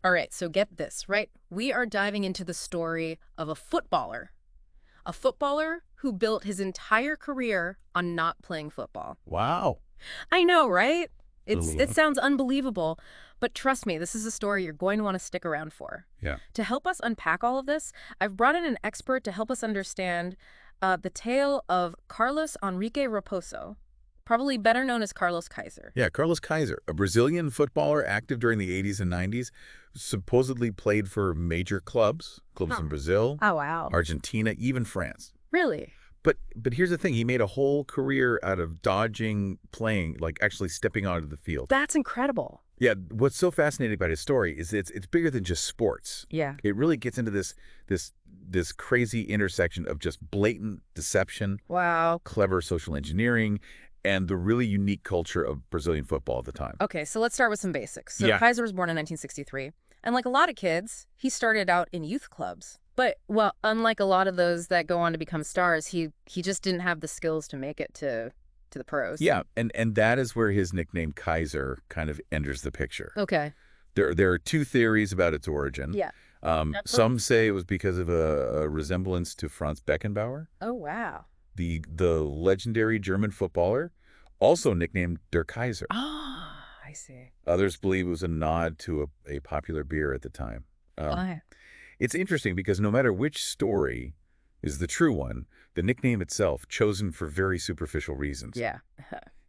All right, so get this, right? We are diving into the story of a footballer who built his entire career on not playing football. Wow. I know, right? It Ugh. sounds unbelievable, but trust me, this is a story you're going to want to stick around for. Yeah. To help us unpack all of this, I've brought in an expert to help us understand the tale of Carlos Enrique Raposo, probably better known as Carlos Kaiser. Yeah, Carlos Kaiser, a Brazilian footballer active during the 80s and 90s, supposedly played for major clubs in Brazil, Oh, wow. Argentina, even France. Really? But here's the thing, he made a whole career out of dodging playing, like actually stepping onto the field. That's incredible. Yeah, what's so fascinating about his story is it's bigger than just sports. Yeah. It really gets into this crazy intersection of just blatant deception, Wow. clever social engineering, and the really unique culture of Brazilian football at the time. Okay, so let's start with some basics. So Yeah. Kaiser was born in 1963, and like a lot of kids, he started out in youth clubs. But, well, unlike a lot of those that go on to become stars, he just didn't have the skills to make it to the pros. Yeah, and that is where his nickname Kaiser kind of enters the picture. Okay. There are two theories about its origin. Yeah. Some say it was because of a resemblance to Franz Beckenbauer, Oh, wow. the legendary German footballer, also nicknamed Der Kaiser. Ah, I see. Others believe it was a nod to a popular beer at the time. Okay. It's interesting because no matter which story is the true one, the nickname itself, chosen for very superficial reasons. Yeah.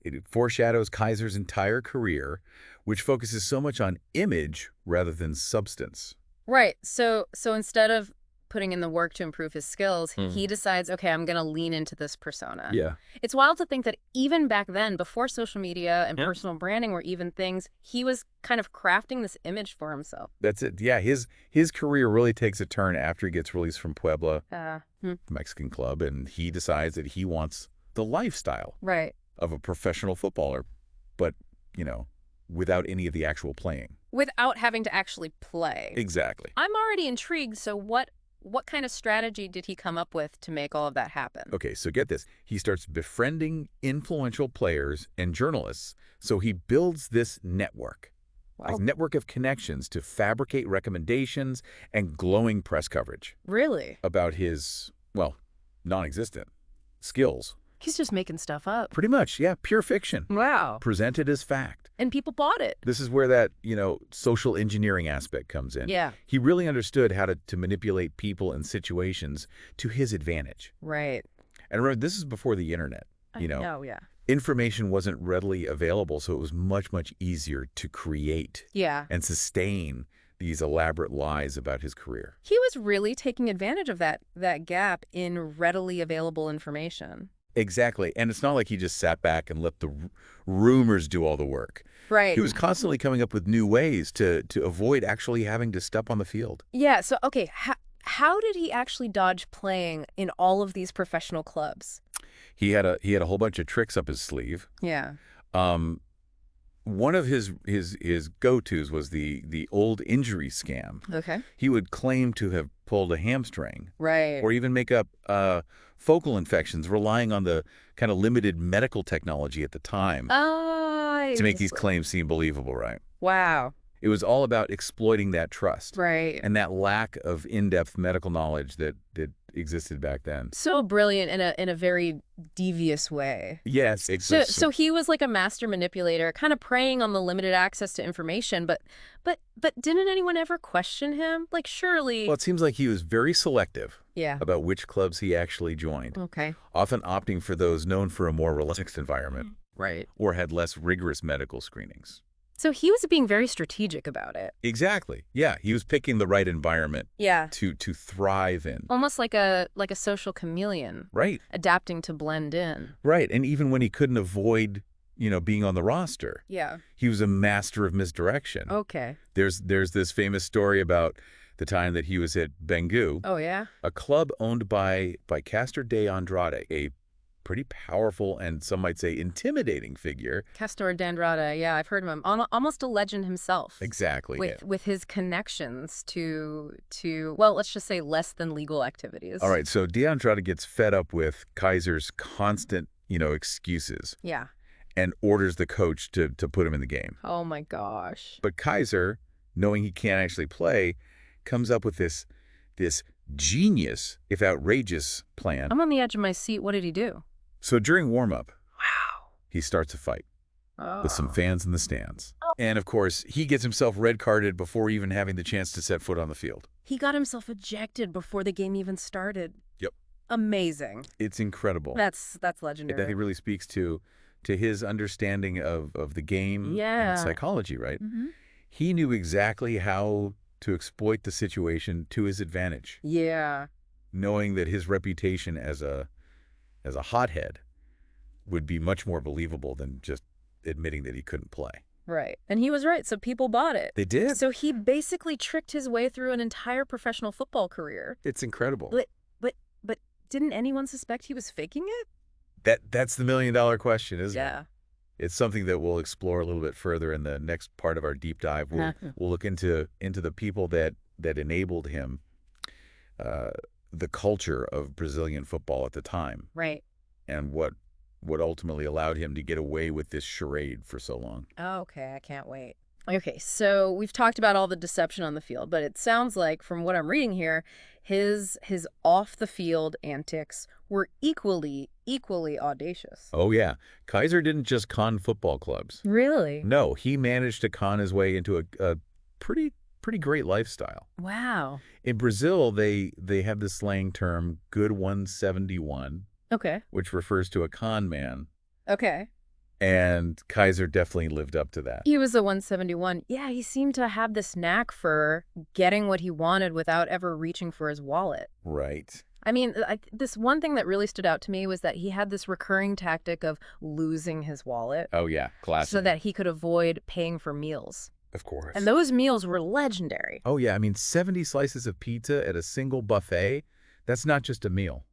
It foreshadows Kaiser's entire career, which focuses so much on image rather than substance. Right. So instead of putting in the work to improve his skills, he decides, okay, I'm going to lean into this persona. Yeah. It's wild to think that even back then, before social media and personal branding were even things, he was kind of crafting this image for himself. That's it. Yeah, his career really takes a turn after he gets released from Puebla, the Mexican club, and he decides that he wants the lifestyle Right. of a professional footballer, but, without any of the actual playing. Without having to actually play. Exactly. I'm already intrigued. So what kind of strategy did he come up with to make all of that happen? Okay, so get this. He starts befriending influential players and journalists, so he builds this network. Wow. A network of connections to fabricate recommendations and glowing press coverage Really? about his, well, non-existent skills. He's just making stuff up. Pretty much, yeah, pure fiction, Wow. presented as fact. And people bought it. This is where that, social engineering aspect comes in. Yeah. He really understood how to manipulate people and situations to his advantage. Right. And remember, this is before the internet, I know, yeah. Information wasn't readily available, so it was much, much easier to create Yeah. and sustain these elaborate lies about his career. He was really taking advantage of that gap in readily available information. Exactly. And it's not like he just sat back and let the rumors do all the work. Right. He was constantly coming up with new ways to avoid actually having to step on the field. Yeah. So, okay, how did he actually dodge playing in all of these professional clubs? He had a whole bunch of tricks up his sleeve. Yeah. One of his go-tos was the old injury scam. Okay. He would claim to have pulled a hamstring, Right. or even make up focal infections, relying on the kind of limited medical technology at the time to make these claims seem believable, right? Wow. It was all about exploiting that trust Right. and that lack of in-depth medical knowledge that existed back then. So brilliant in a very devious way. Yes, exactly. So he was like a master manipulator, kind of preying on the limited access to information, but didn't anyone ever question him? Like, surely. Well, it seems like he was very selective Yeah. about which clubs he actually joined, Okay. often opting for those known for a more relaxed environment Right. or had less rigorous medical screenings. So he was being very strategic about it. Exactly. Yeah, he was picking the right environment Yeah. to thrive in. Almost like a social chameleon, Right. adapting to blend in. Right. And even when he couldn't avoid, being on the roster, Yeah. he was a master of misdirection. Okay. There's this famous story about the time that he was at Bangu, Oh, yeah? a club owned by Castor de Andrade, a pretty powerful and some might say intimidating figure. Castor d'Andrade. Yeah, I've heard of him. Almost a legend himself. Exactly. With his connections to well, let's just say less than legal activities. All right. So de Andrade gets fed up with Kaiser's constant, excuses Yeah. and orders the coach to put him in the game. Oh my gosh. But Kaiser, knowing he can't actually play, comes up with this genius, if outrageous, plan. I'm on the edge of my seat. What did he do? So during warm-up, Wow. he starts a fight with some fans in the stands. And, of course, he gets himself red-carded before even having the chance to set foot on the field. He got himself ejected before the game even started. Yep. Amazing. It's incredible. That's legendary. That he really speaks to his understanding of the game and psychology, right? Mm-hmm. He knew exactly how to exploit the situation to his advantage. Yeah. Knowing that his reputation as a hothead would be much more believable than just admitting that he couldn't play. Right. And he was right, so people bought it. They did. So he basically tricked his way through an entire professional football career. It's incredible. But didn't anyone suspect he was faking it? That's the million-dollar question, isn't it? Yeah. It's something that we'll explore a little bit further in the next part of our deep dive. We'll look into the people that enabled him, the culture of Brazilian football at the time. Right. And what ultimately allowed him to get away with this charade for so long. Oh, okay, I can't wait. Okay, so we've talked about all the deception on the field, but it sounds like, from what I'm reading here, his off-the-field antics were equally audacious. Oh, yeah. Kaiser didn't just con football clubs. Really? No, he managed to con his way into a pretty great lifestyle. Wow. In Brazil, they have this slang term, good 171. Okay. Which refers to a con man. Okay. And Kaiser definitely lived up to that. He was a 171. Yeah, he seemed to have this knack for getting what he wanted without ever reaching for his wallet. Right. I mean, this one thing that really stood out to me was that he had this recurring tactic of losing his wallet. Oh, yeah. Classic. So that he could avoid paying for meals. Of course. And those meals were legendary. Oh, yeah. I mean, 70 slices of pizza at a single buffet, that's not just a meal.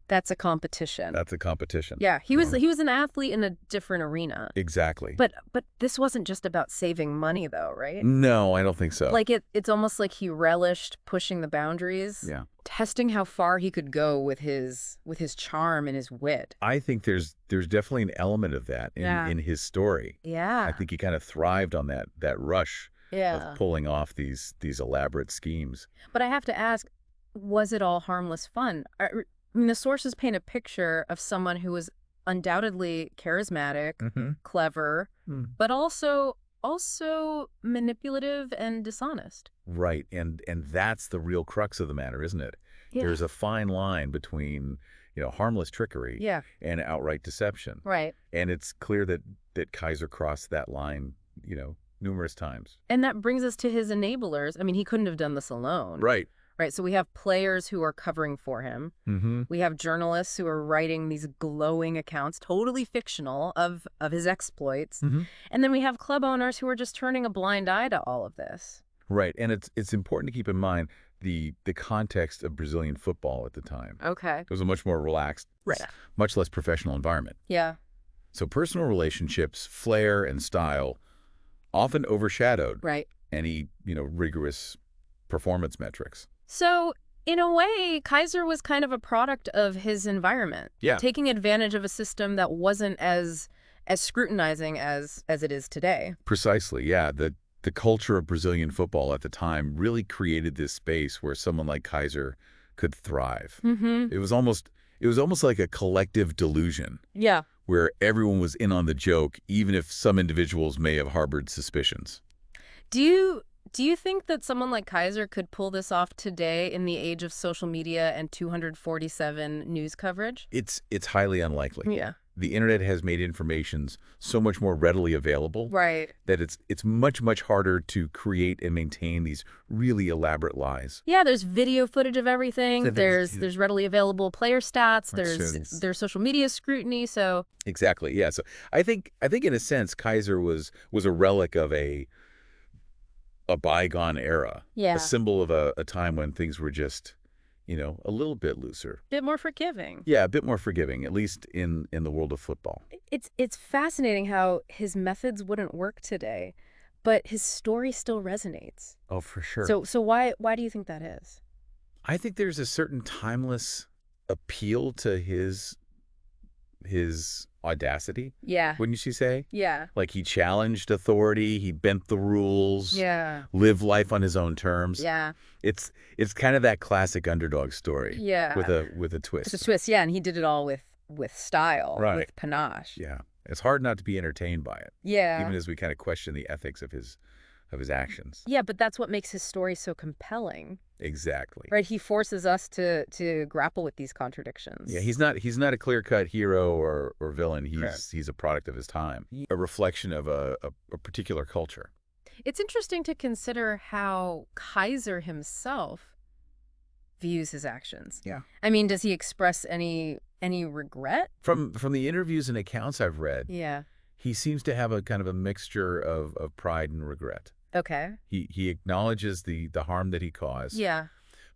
That's a competition. That's a competition. Yeah, he was an athlete in a different arena. Exactly. But this wasn't just about saving money, though, right? No, I don't think so. Like it's almost like he relished pushing the boundaries. Yeah. Testing how far he could go with his charm and his wit. I think there's definitely an element of that in his story. Yeah. I think he kind of thrived on that rush of pulling off these elaborate schemes. But I have to ask, was it all harmless fun? I mean, the sources paint a picture of someone who was undoubtedly charismatic, clever, but also manipulative and dishonest. Right, and that's the real crux of the matter, isn't it? Yeah. There's a fine line between, harmless trickery and outright deception. Right. And it's clear that Kaiser crossed that line, numerous times. And that brings us to his enablers. I mean, he couldn't have done this alone. Right. Right, so we have players who are covering for him. We have journalists who are writing these glowing accounts, totally fictional, of his exploits. And then we have club owners who are just turning a blind eye to all of this. Right, and it's important to keep in mind the context of Brazilian football at the time. Okay. It was a much more relaxed, much less professional environment. Yeah. So personal relationships, flair, and style often overshadowed any, rigorous performance metrics. So, in a way, Kaiser was kind of a product of his environment. Yeah. Taking advantage of a system that wasn't as scrutinizing as it is today. Precisely, yeah. The culture of Brazilian football at the time really created this space where someone like Kaiser could thrive. It was almost like a collective delusion. Yeah. Where everyone was in on the joke, even if some individuals may have harbored suspicions. Do you think that someone like Kaiser could pull this off today in the age of social media and 247 news coverage? It's highly unlikely. Yeah. The internet has made information so much more readily available that it's much harder to create and maintain these really elaborate lies. Yeah, there's video footage of everything. There's readily available player stats. There's social media scrutiny. So exactly, yeah. So I think in a sense Kaiser was a relic of a bygone era. Yeah. A symbol of a time when things were just, a little bit looser. A bit more forgiving. Yeah, a bit more forgiving, at least in the world of football. It's fascinating how his methods wouldn't work today, but his story still resonates. Oh, for sure. So why do you think that is? I think there's a certain timeless appeal to his his audacity. Yeah. Wouldn't you say? Yeah. Like he challenged authority, he bent the rules. Yeah. Lived life on his own terms. Yeah. It's kind of that classic underdog story. Yeah. With a twist. With a twist, yeah, and he did it all with style, Right. with panache. Yeah. It's hard not to be entertained by it. Yeah. Even as we kind of question the ethics of his actions. Yeah, but that's what makes his story so compelling. Exactly. Right? He forces us to grapple with these contradictions. Yeah, he's not a clear-cut hero or villain. He's a product of his time, a reflection of a particular culture. It's interesting to consider how Kaiser himself views his actions. Yeah. I mean, does he express any regret? From the interviews and accounts I've read, Yeah. he seems to have a kind of a mixture of pride and regret. Okay. He acknowledges the harm that he caused. Yeah.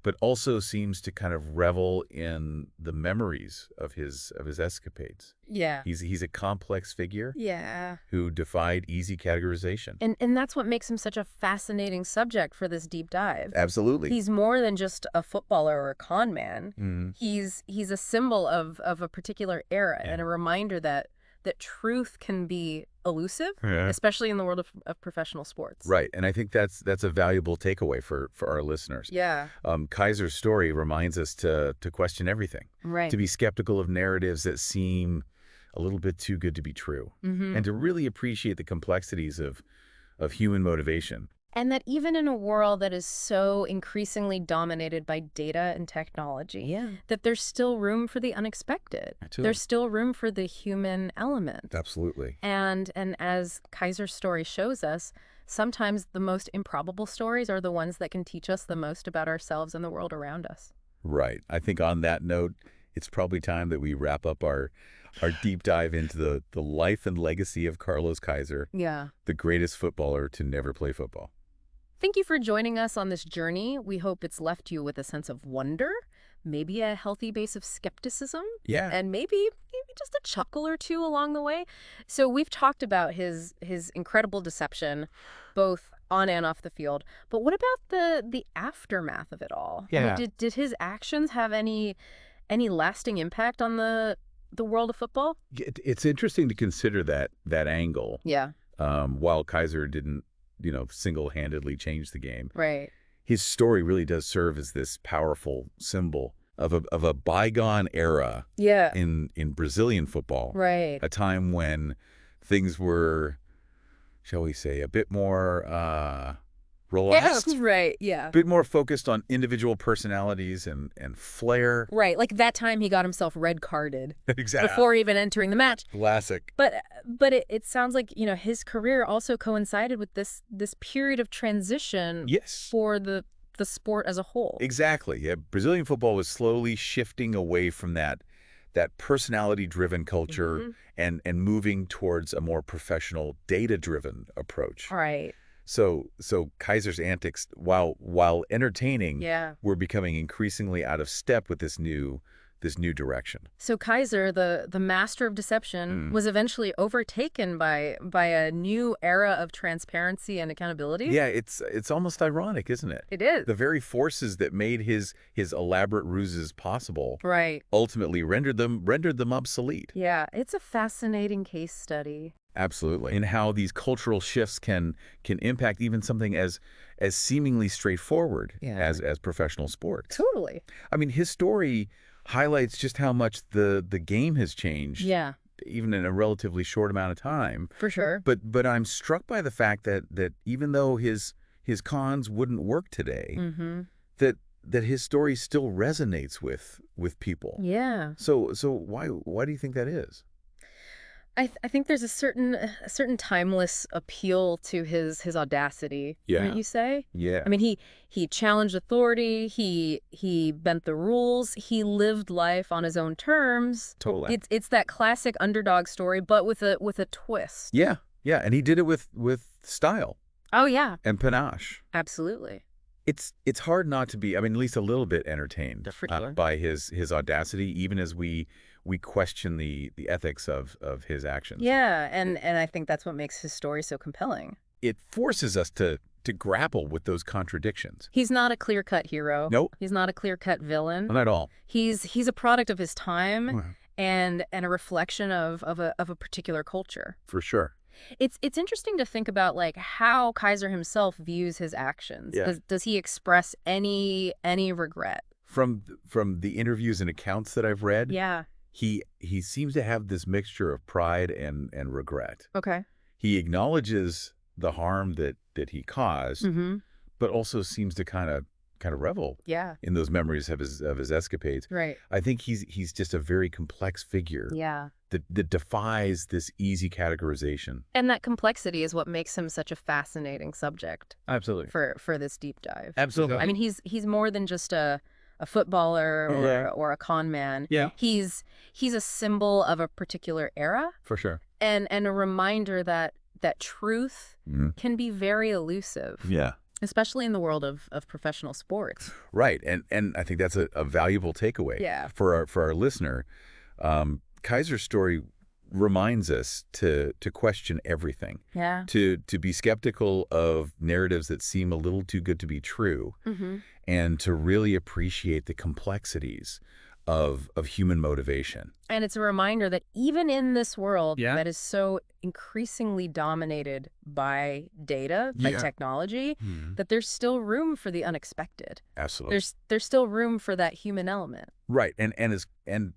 But also seems to kind of revel in the memories of his escapades. Yeah. He's a complex figure. Yeah. Who defied easy categorization. And that's what makes him such a fascinating subject for this deep dive. Absolutely. He's more than just a footballer or a con man. Mm-hmm. He's a symbol of a particular era and a reminder that truth can be elusive, especially in the world of professional sports. Right, and I think that's a valuable takeaway for our listeners. Yeah. Kaiser's story reminds us to question everything. Right. To be skeptical of narratives that seem a little bit too good to be true. Mm-hmm. And to really appreciate the complexities of human motivation. And that even in a world that is so increasingly dominated by data and technology, that there's still room for the unexpected. There's still room for the human element. Absolutely. And as Kaiser's story shows us, sometimes the most improbable stories are the ones that can teach us the most about ourselves and the world around us. Right. I think on that note, it's probably time that we wrap up our deep dive into the life and legacy of Carlos Kaiser, the greatest footballer to never play football. Thank you for joining us on this journey. We hope it's left you with a sense of wonder, maybe a healthy base of skepticism, and maybe just a chuckle or two along the way. So we've talked about his incredible deception, both on and off the field. But what about the aftermath of it all? Yeah. I mean, did his actions have any lasting impact on the world of football? It's interesting to consider that angle. Yeah. While Kaiser didn't single-handedly change the game. Right. His story really does serve as this powerful symbol of a bygone era in Brazilian football. Right. A time when things were, shall we say, a bit more relaxed. Yeah, right, yeah. A bit more focused on individual personalities and flair. Right, like that time he got himself red carded. Exactly. Before even entering the match. Classic. But it sounds like, his career also coincided with this period of transition for the sport as a whole. Exactly. Yeah, Brazilian football was slowly shifting away from that personality-driven culture and moving towards a more professional, data-driven approach. Right. So Kaiser's antics, while entertaining, were becoming increasingly out of step with this new direction. So Kaiser, the master of deception, was eventually overtaken by a new era of transparency and accountability. Yeah, it's almost ironic, isn't it? It is. The very forces that made his elaborate ruses possible, ultimately rendered them obsolete. Yeah, it's a fascinating case study. Absolutely. And how these cultural shifts can impact even something as seemingly straightforward as professional sports. Totally. I mean, his story highlights just how much the game has changed. Yeah. Even in a relatively short amount of time. For sure. But I'm struck by the fact that even though his cons wouldn't work today, that his story still resonates with people. Yeah. So why do you think that is? I think there's a certain timeless appeal to his audacity. Yeah. Wouldn't you say? Yeah. I mean, he challenged authority. He bent the rules. He lived life on his own terms. Totally. It's that classic underdog story, but with a twist. Yeah. Yeah. And he did it with style. Oh yeah. And panache. Absolutely. It's hard not to be, I mean, at least a little bit entertained by his audacity, even as we question the ethics of his actions. Yeah, and I think that's what makes his story so compelling. It forces us to grapple with those contradictions. He's not a clear-cut hero. Nope. He's not a clear-cut villain. Not at all. He's a product of his time, and a reflection of a particular culture. For sure. It's interesting to think about like how Kaiser himself views his actions. Yeah. Does he express any regret? From the interviews and accounts that I've read, Yeah. he seems to have this mixture of pride and regret. Okay. He acknowledges the harm that he caused, but also seems to kind of revel in those memories of his escapades. Right. I think he's just a very complex figure. Yeah. That defies this easy categorization. And that complexity is what makes him such a fascinating subject. Absolutely. For this deep dive. Absolutely. I mean, he's more than just a footballer or a con man. Yeah. He's a symbol of a particular era. For sure. And a reminder that truth can be very elusive. Yeah. Especially in the world of professional sports. Right. And I think that's a valuable takeaway for our listener. Kaiser's story reminds us to question everything. Yeah. To be skeptical of narratives that seem a little too good to be true, and to really appreciate the complexities of human motivation. And it's a reminder that even in this world that is so increasingly dominated by data, by technology, that there's still room for the unexpected. Absolutely. There's still room for that human element. Right. And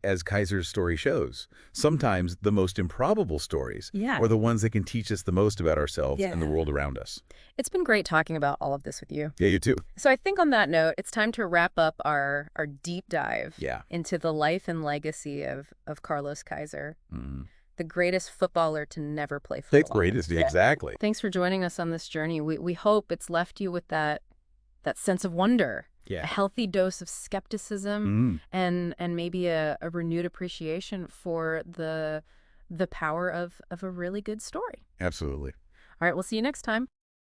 as Kaiser's story shows, sometimes the most improbable stories are the ones that can teach us the most about ourselves and the world around us. It's been great talking about all of this with you. Yeah, you too. So I think on that note, it's time to wrap up our deep dive into the life and legacy of Carlos Kaiser, the greatest footballer to never play football. The greatest, exactly. Thanks for joining us on this journey. We hope it's left you with that sense of wonder, a healthy dose of skepticism, and maybe a renewed appreciation for the power of a really good story. Absolutely. All right, we'll see you next time.